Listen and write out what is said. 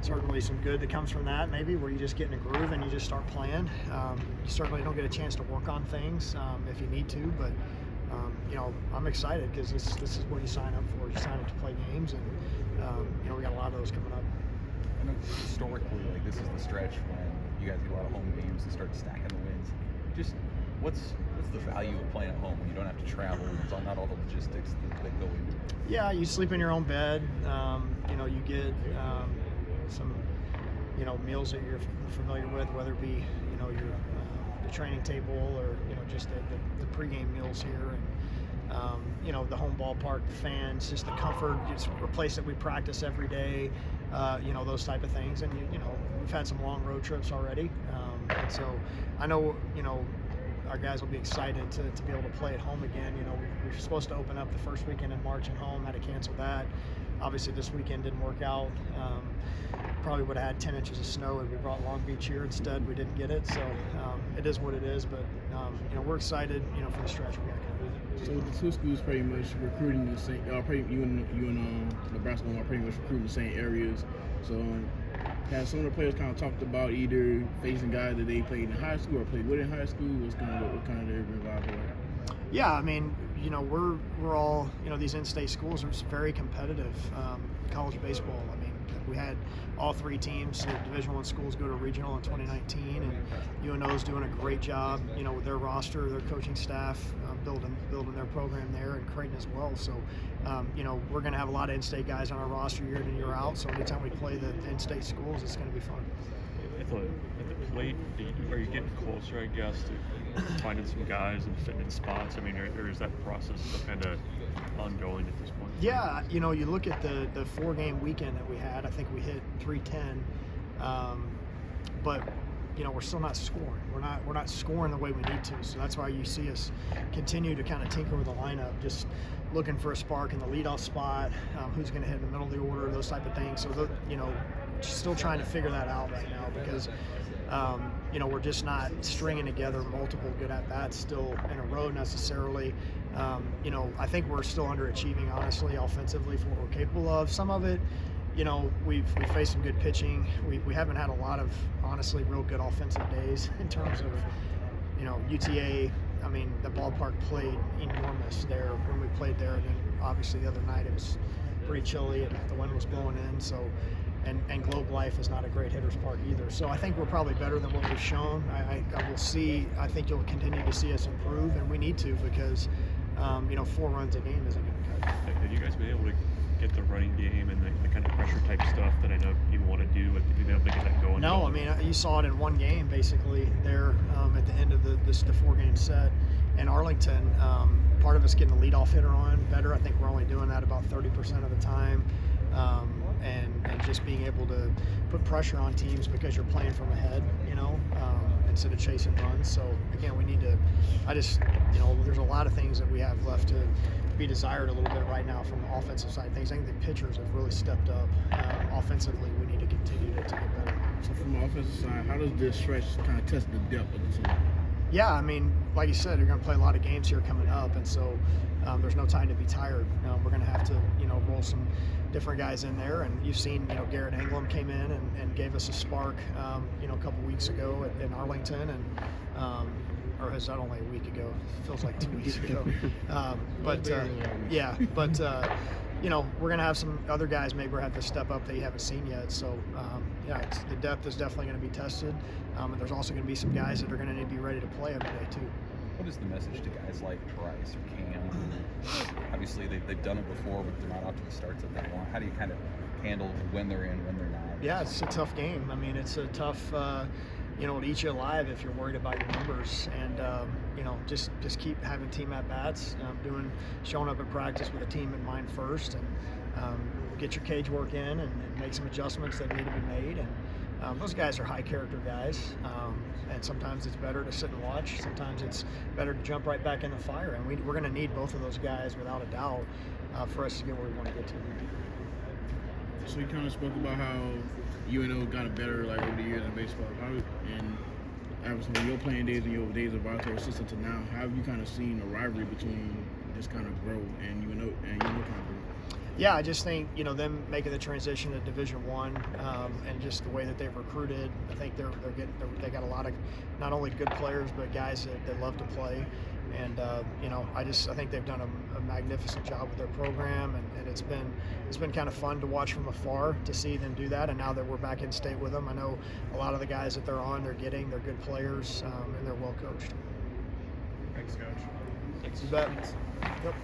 certainly some good that comes from that, maybe, where you just get in a groove and you just start playing. You certainly don't get a chance to work on things if you need to, but I'm excited because this is what you sign up for. You sign up to play games, and we got a lot of those coming up. I know historically, like, this is the stretch when you guys get a lot of home games and start stacking the wins. Just what's the value of playing at home when you don't have to travel? It's not all the logistics that go into it. Yeah, you sleep in your own bed. You get some meals that you're familiar with, whether it be your the training table or just the pregame meals here, and the home ballpark, the fans, just the comfort. It's a place that we practice every day. Those type of things, and we've had some long road trips already, and so I know our guys will be excited to be able to play at home again. We were supposed to open up the first weekend in March at home, had to cancel that. Obviously this weekend didn't work out. Probably would have had 10 inches of snow and we brought Long Beach here instead. We didn't get it, so it is what it is, but we're excited for the stretch we got coming. So the two schools pretty much recruiting the same. You and Nebraska are pretty much recruiting the same areas. So have some of the players kind of talked about either facing guys that they played in high school or played with in high school? What kind of their involved like? Yeah, I mean, we're all these in-state schools are very competitive. College baseball. I mean, we had all three teams, the Division I schools, go to regional in 2019, and UNO's doing a great job, with their roster, their coaching staff, building their program there, and Creighton as well. So, we're going to have a lot of in-state guys on our roster year in and year out. So anytime we play the in-state schools, it's going to be fun. At the plate, are you getting closer, I guess, to finding some guys and fitting in spots? I mean, or is that process still kind of ongoing at this point? Yeah, you look at the 4-game weekend that we had. I think we hit 310, but we're still not scoring. We're not scoring the way we need to. So that's why you see us continue to kind of tinker with the lineup, just looking for a spark in the leadoff spot, who's going to hit in the middle of the order, those type of things. So still trying to figure that out right now because we're just not stringing together multiple good at-bats still in a row necessarily. I think we're still underachieving, honestly, offensively for what we're capable of. Some of it, we've faced some good pitching. We haven't had a lot of, honestly, real good offensive days in terms of, UTA. I mean, the ballpark played enormous there when we played there, and then obviously the other night it was pretty chilly and the wind was blowing in. So, and Globe Life is not a great hitter's park either. So I think we're probably better than what we've shown. I will see. I think you'll continue to see us improve, and we need to because 4 runs a game isn't going to cut. Have you guys been able to get the running game and the kind of pressure type stuff that I know you want to do? Have you been able to get that going? No, I mean, you saw it in one game basically there at the end of the 4-game set in Arlington. Part of us getting the leadoff hitter on better. I think we're only doing that about 30% of the time. And just being able to put pressure on teams because you're playing from ahead, instead of chasing runs. So again, we need to. There's a lot of things that we have left to be desired a little bit right now from the offensive side of things. I think the pitchers have really stepped up. Offensively, we need to continue to get better. So from the offensive side, how does this stretch kind of test the depth of the team? Yeah, I mean, like you said, you're going to play a lot of games here coming up, and so there's no time to be tired. We're going to have to, roll some different guys in there, and you've seen, Garrett Anglim came in and gave us a spark, a couple weeks ago in Arlington, and or is that only a week ago? It feels like 2 weeks ago. But we're going to have some other guys maybe have to step up that you haven't seen yet. So, the depth is definitely going to be tested. And there's also going to be some guys that are going to need to be ready to play every day, too. What is the message to guys like Bryce or Cam, who obviously they've done it before, but they're not off to the starts that they want? How do you kind of handle when they're in, when they're not? Yeah, it's a tough game. I mean, it's a tough, it'll eat you alive if you're worried about your numbers. And, just keep having team at-bats, showing up at practice with a team in mind first, and get your cage work in and make some adjustments that need to be made. And those guys are high-character guys, and sometimes it's better to sit and watch. Sometimes it's better to jump right back in the fire, and we're going to need both of those guys without a doubt for us to get where we want to get to. So you kind of spoke about how UNO got better over the years in baseball. And obviously, when your playing days and your days of voluntary assistant to now, how have you kind of seen a rivalry between this kind of growth and UNO kind of growth? Yeah, I just think them making the transition to Division One, and just the way that they've recruited. I think they got a lot of not only good players but guys that love to play, and I think they've done a magnificent job with their program, and it's been kind of fun to watch from afar to see them do that. And now that we're back in state with them, I know a lot of the guys that they're good players, and they're well coached. Thanks, Coach. Thanks. You bet. Yep.